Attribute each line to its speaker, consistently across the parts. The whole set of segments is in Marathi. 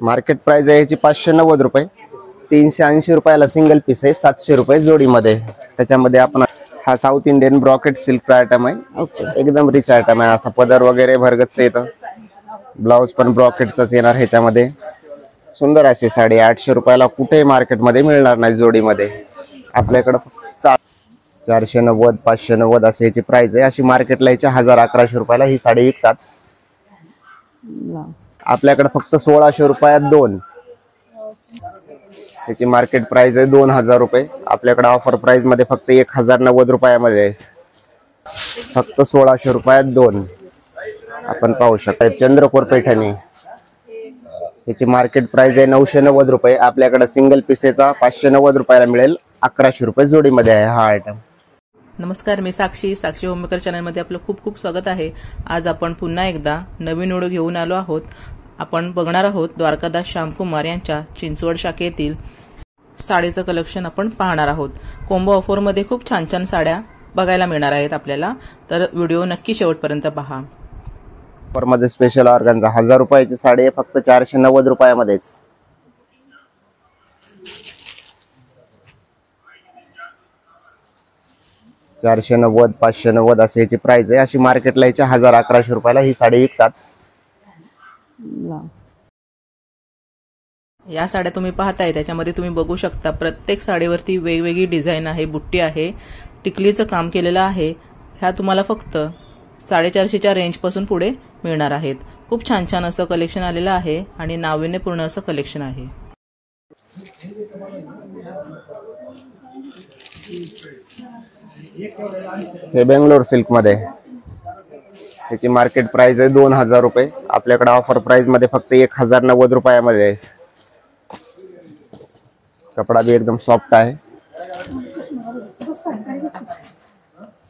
Speaker 1: मार्केट प्राइस आहे याची 590 रुपये, 380 रुपयाला सिंगल पीस आहे, 700 रुपये जोडीमध्ये। त्याच्यामध्ये आपण हा साऊथ इंडियन ब्रॉकेट सिल्कचा आयटम आहे, एकदम रिच आयटम आहे। असा पदर वगैरे भरगतच येतं, ब्लाउज पण ब्रॉकेटचाच येणार ह्याच्यामध्ये। सुंदर अशी साडी 800 रुपयाला कुठे मार्केटमध्ये मिळणार नाही जोडीमध्ये। आपल्याकडे फक्त 490 590 असे याची प्राइस आहे। अशी मार्केटला याची 1000-1100 रुपयाला ही साडी विकतात। आपल्याकडे फक्त 1600 रुपयात दोन, त्याची मार्केट प्राइस आहे 2000 रुपये। आपल्याकडे ऑफर प्राइस मध्ये फक्त 1090 रुपयामध्ये फक्त 1600 रुपयात दोन आपण पाहू शकता। चंद्रकोर पैठणी, याची मार्केट प्राइस आहे 990 रुपये। आपल्याकडे सिंगल पीसेचा 590 रुपयाला मिळेल, 1100 रुपये जोडीमध्ये आहे हा आयटम।
Speaker 2: नमस्कार, मी साक्षी होममेकर चॅनल मध्ये आपलं खूप खूप स्वागत आहे। आज आपण पुन्हा एकदा नवीन व्हिडिओ घेऊन आलो आहोत। आपण बघणार आहोत द्वारकादास श्यामकुमार यांच्या चिंचवड शाखेतील साडीचं कलेक्शन आपण पाहणार आहोत। कॉम्बो ऑफर मध्ये खूप छान छान साड्या बघायला मिळणार आहेत आपल्याला, तर व्हिडिओ नक्की शेवटपर्यंत पहा।
Speaker 1: ऑफर मध्ये स्पेशल ऑर्गन्झा 1000 रुपयाची साडी आहे, फक्त 490 रुपयामध्येच। चारशे 90 590 असे याची प्राइस आहे। अशी मार्केटला याची 1000-1100 रुपयाला ही साडी विकतात।
Speaker 2: या साड्या तुम्ही पाहताय त्याच्यामध्ये तुम्ही बघू शकता प्रत्येक साडीवरती वेगवेगळी डिझाइन आहे, बुट्टी आहे, टिकलीचं काम केलेलं आहे। ह्या तुम्हाला फक्त 450च्या रेंज पासून पुढे मिळणार आहेत। खूप छान छान असं कलेक्शन आलेलं आहे आणि नाविन्यपूर्ण असं कलेक्शन आहे।
Speaker 1: हे बेंगलोर सिल्क मध्ये, त्याची मार्केट प्राइस आहे 2000 रुपये। आपल्याकडे ऑफर प्राइस मध्ये फक्त 1090 रुपयामध्ये आहे। कपडा भी एकदम सॉफ्ट आहे।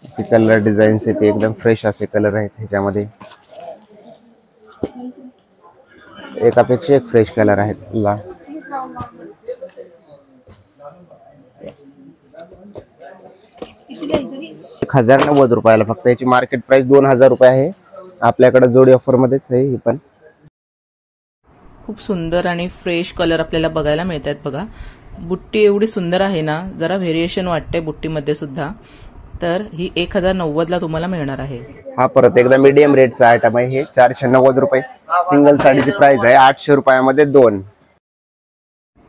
Speaker 1: असे कलर डिझाईन्स आहेत, एकदम फ्रेश असे कलर आहेत ह्याच्यामध्ये, एकापेक्षा एक फ्रेश कलर आहेत। 1090 रुपयाला फक्त, याची मार्केट प्राइस 2000 रुपये आहे। आपल्याकडे जोडी ऑफर मध्येच आहे ही पण।
Speaker 2: खूप सुंदर आणि फ्रेश कलर आपल्याला बघायला मिळतात बघा। बुट्टी एवढी सुंदर आहे ना, जरा व्हेरिएशन वाटते बुट्टीमध्ये सुद्धा। तर ही 1090 ला तुम्हाला मिळणार आहे।
Speaker 1: हा परत एकदा मीडियम रेटचा आयटम आहे, हे 490 रुपये। सिंगल साडीची प्राइस आहे 800 रुपयामध्ये दोन।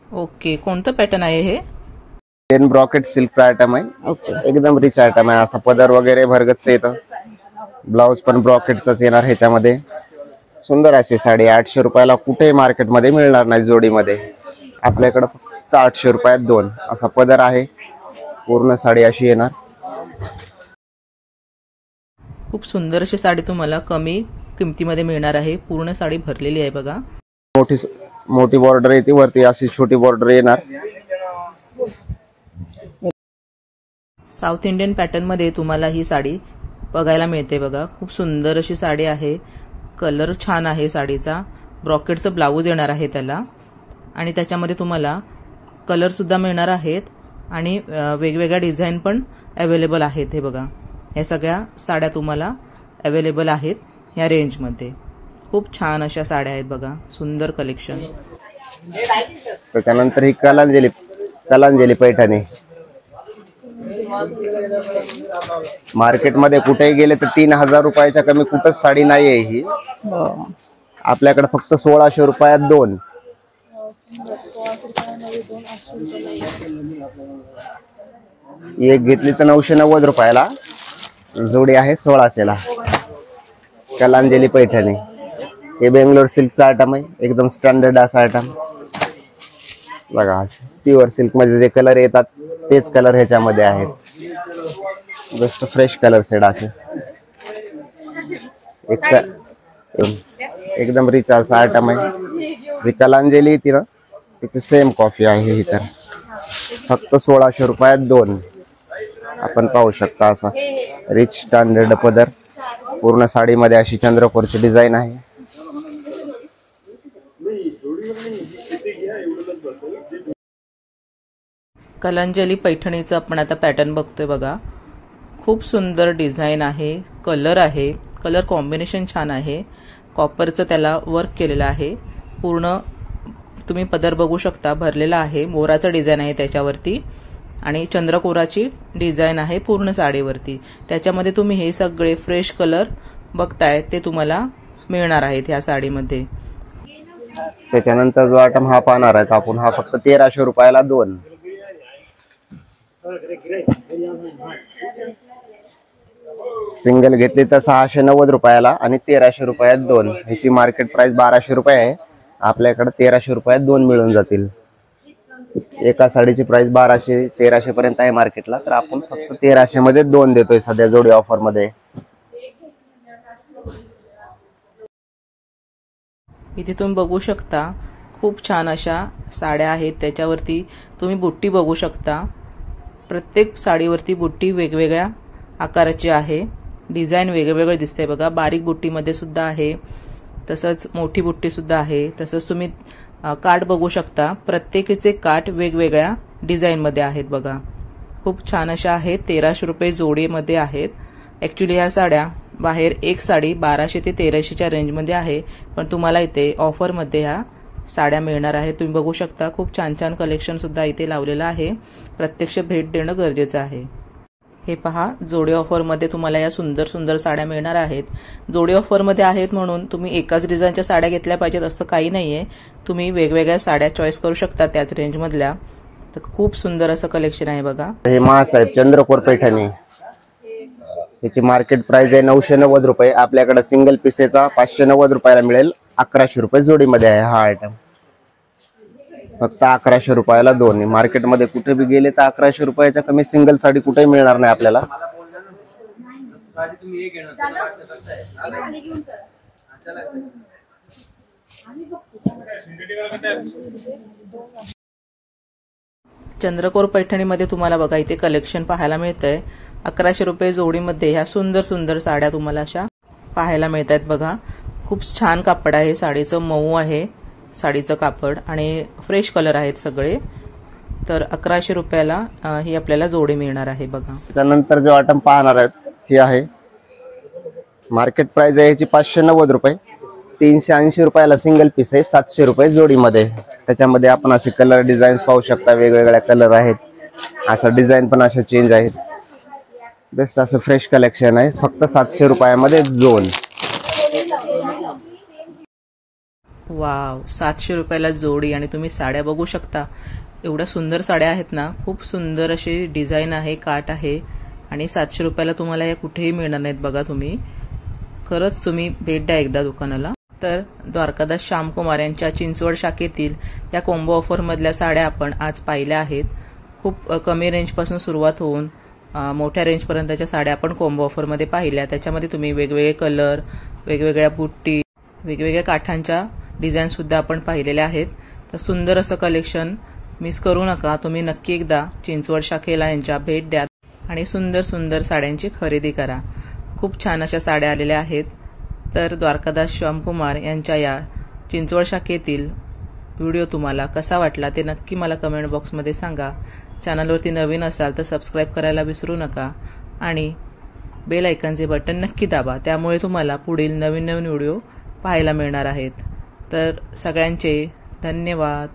Speaker 2: ओके, कोणतं पॅटर्न आहे हे?
Speaker 1: ब्रॉकेट सिल्कचा आयटम आहे, एकदम रिच आयटम आहे। असा पदर वगैरे भरगतच येतं, ब्लाउज पण ब्रॉकेटचाच येणार ह्याच्यामध्ये। सुंदर अशी साडी 800 रुपयाला कुठे मार्केटमध्ये मिळणार नाही जोडीमध्ये। आपल्याकडे फक्त 800 रुपयात दोन। असा पदर आहे, पूर्ण साडी अशी येणार।
Speaker 2: खूप सुंदर अशी साडी तुम्हाला कमी किमतीमध्ये मिळणार आहे। पूर्ण साडी भरलेली आहे बघा।
Speaker 1: मोठी बॉर्डर येते वरती, अशी छोटी बॉर्डर येणार।
Speaker 2: साऊथ इंडियन पॅटर्न मध्ये तुम्हाला ही साडी बघायला मिळते बघा। खूप सुंदर अशी साडी आहे, कलर छान आहे साडीचा। ब्रॉकेटचं ब्लाऊज येणार आहे त्याला, आणि त्याच्यामध्ये तुम्हाला कलर सुद्धा मिळणार आहेत आणि वेगवेगळ्या डिझाईन पण अवेलेबल आहेत। हे बघा, या सगळ्या साड्या तुम्हाला अवेलेबल आहेत या रेंज मध्ये। खूप छान अशा साड्या आहेत बघा, सुंदर कलेक्शन।
Speaker 1: त्याच्यानंतर ही कलांजली पैठणी, मार्केटमध्ये कुठेही गेले तर 3000 रुपयाच्या कमी कुठंच साडी नाही आहे ही। आपल्याकडे फक्त 1600 रुपयात दोन। एक घेतली तर 990 रुपयाला, जोडी आहे 1600 ला। कलांजली पैठणी, हे बेंगलोर सिल्कचा आयटम आहे, एकदम स्टँडर्ड असा आयटम बघा। प्युअर सिल्क मध्ये जे कलर येतात तेच कलर ह्याच्यामध्ये आहेत, जस्ट फ्रेश कलर सेड असे। एकदम रिच असा आयटम आहे। जी कलांजली येते ना त्याची सेम कॉफी आहे ही, तर फक्त 1600 रुपयात दोन आपण पाहू शकता। असा रिच स्टँडर्ड पदर, पूर्ण साडीमध्ये अशी चंद्रकोरची डिझाईन आहे।
Speaker 2: कलांजली पैठणीचं आपण आता पॅटर्न बघतोय बघा। खूप सुंदर डिझाईन आहे, कलर आहे, कलर कॉम्बिनेशन छान आहे। कॉपरचं त्याला वर्क केलेलं आहे, पूर्ण तुम्ही पदर बघू शकता भरलेला आहे, मोराचं डिझाईन आहे त्याच्यावरती आणि चंद्रकोराची डिझाईन आहे पूर्ण साडीवरती. त्याच्यामध्ये तुम्ही हे सगळे फ्रेश कलर बघताय ते तुम्हाला मिळणार आहेत ह्या साडीमध्ये.
Speaker 1: त्याच्यानंतर जो आयटम हा पाहणार आहे आपण, हा फक्त 1300 रुपयाला 2. सिंगल घेतली तर 690 रुपयाला आणि 1300 रुपयात 2. ह्याची मार्केट प्राइस 1200 रुपये आहे, आपल्याकडे 1300 रुपयात 2 मिळून जातील. एका साडीची प्राइस 1200-1300 पर्यंत आहे मार्केटला, तर आपण फक्त 1300 मध्ये 2 देतोय सध्या जोडी ऑफर मध्ये.
Speaker 2: इथे तुम्ही बघू शकता खूप छान अशा साड्या आहेत, त्याच्यावरती तुम्ही बुट्टी बघू शकता. प्रत्येक साडीवरती बुट्टी वेगवेगळ्या आकाराची आहे, डिझाईन वेगवेगळे दिसते बघा. बारीक बुट्टीमध्ये सुद्धा आहे, तसंच मोठी बुट्टी सुद्धा आहे. तसंच तुम्ही काठ बघू शकता, प्रत्येकीचे काठ वेगवेगळ्या डिझाईनमध्ये आहेत बघा. खूप छान अशा आहेत, 1300 रुपये जोडीमध्ये आहेत. ॲक्च्युली ह्या साड्या बाहेर एक साडी 1200 ते 1300च्या रेंजमध्ये आहे, पण तुम्हाला इथे ऑफरमध्ये ह्या साड्या मिळणार आहेत. तुम्ही बघू शकता खूप छान छान कलेक्शन सुद्धा इथे लावलेलं आहे. प्रत्यक्ष भेट देणं गरजेचं आहे. हे पहा, जोडी ऑफरमध्ये तुम्हाला या सुंदर सुंदर साड्या मिळणार आहेत. जोडी ऑफरमध्ये आहेत म्हणून तुम्ही एकाच डिझाईनच्या साड्या घेतल्या पाहिजेत असं काही नाहीये. तुम्ही वेगवेगळ्या साड्या चॉईस करू शकता त्याच रेंजमधल्या. तर खूप सुंदर असं कलेक्शन आहे बघा.
Speaker 1: हे महासाहेब चंद्रकोर पैठणी, त्याची मार्केट प्राइस आहे 990 रुपये, आपल्याकडे सिंगल पीसेचा 590 रुपयाला मिळेल. 1100 रुपये जोडीमध्ये आहे हा आयटम, फक्त 1100 रुपयाला 2. मार्केटमध्ये कुठे बी गेले तर 1100 रुपयाच्या कमी सिंगल साडी कुठेही मिळणार नाही आपल्याला.
Speaker 2: चंद्रकोर पैठणीमध्ये तुम्हाला बघा इथे कलेक्शन पाहायला मिळतंय. 1100 रुपये जोडीमध्ये ह्या सुंदर सुंदर साड्या तुम्हाला अशा पाहायला मिळत आहेत बघा. खूप छान कापड आहे साडीचं, मऊ आहे साडीचं कापड आणि फ्रेश कलर आहेत सगळे. तर 1100 रुपयाला ही आपल्याला जोडी मिळणार आहे बघा.
Speaker 1: त्यानंतर जो आयटम पाहणार आहेत हे आहे, मार्केट प्राइस आहे याची 590 रुपये, 380 रुपयाला सिंगल पीस आहे, 700 रुपये जोडीमध्ये. त्याच्यामध्ये आपण असे कलर डिझाईन्स पाहू शकता, वेगवेगळ्या कलर आहेत, असं डिझाईन पण असे चेंज आहेत. बेस्ट असं फ्रेश कलेक्शन आहे, फक्त 700 रुपयामध्ये 2.
Speaker 2: वाव, 700 रुपयाला जोडी. आणि तुम्ही साड्या बघू शकता, एवढ्या सुंदर साड्या आहेत ना, खूप सुंदर अशी डिझाईन आहे, काठ आहे आणि 700 रुपयाला तुम्हाला या कुठेही मिळणार नाहीत बघा. तुम्ही खरंच तुम्ही भेट द्या एकदा दुकानाला. तर द्वारकादास श्यामकुमार यांच्या चिंचवड शाखेतील या कॉम्बो ऑफर मधल्या साड्या आपण आज पाहिल्या आहेत. खूप कमी रेंजपासून सुरुवात होऊन मोठ्या रेंजपर्यंतच्या साड्या आपण कॉम्बो ऑफरमध्ये पाहिल्या. त्याच्यामध्ये तुम्ही वेगवेगळे कलर, वेगवेगळ्या बुट्टी, वेगवेगळ्या काठांच्या डिझाईन सुद्धा आपण पाहिलेल्या आहेत. तर सुंदर असं कलेक्शन मिस करू नका. तुम्ही नक्की एकदा चिंचवड शाखेला यांच्या भेट द्या आणि सुंदर सुंदर साड्यांची खरेदी करा. खूप छान अशा साड्या आलेल्या आहेत. तर द्वारकादास श्यामकुमार यांच्या या चिंचवड शाखेतील व्हिडिओ तुम्हाला कसा वाटला ते नक्की मला कमेंट बॉक्समध्ये सांगा. चॅनलवरती नवीन असाल तर सबस्क्राईब करायला विसरू नका आणि बेल आयकॉनचे बटन नक्की दाबा, त्यामुळे तुम्हाला पुढील नवीन नवीन व्हिडिओ पाहायला मिळणार आहेत. तर सगळ्यांचे धन्यवाद.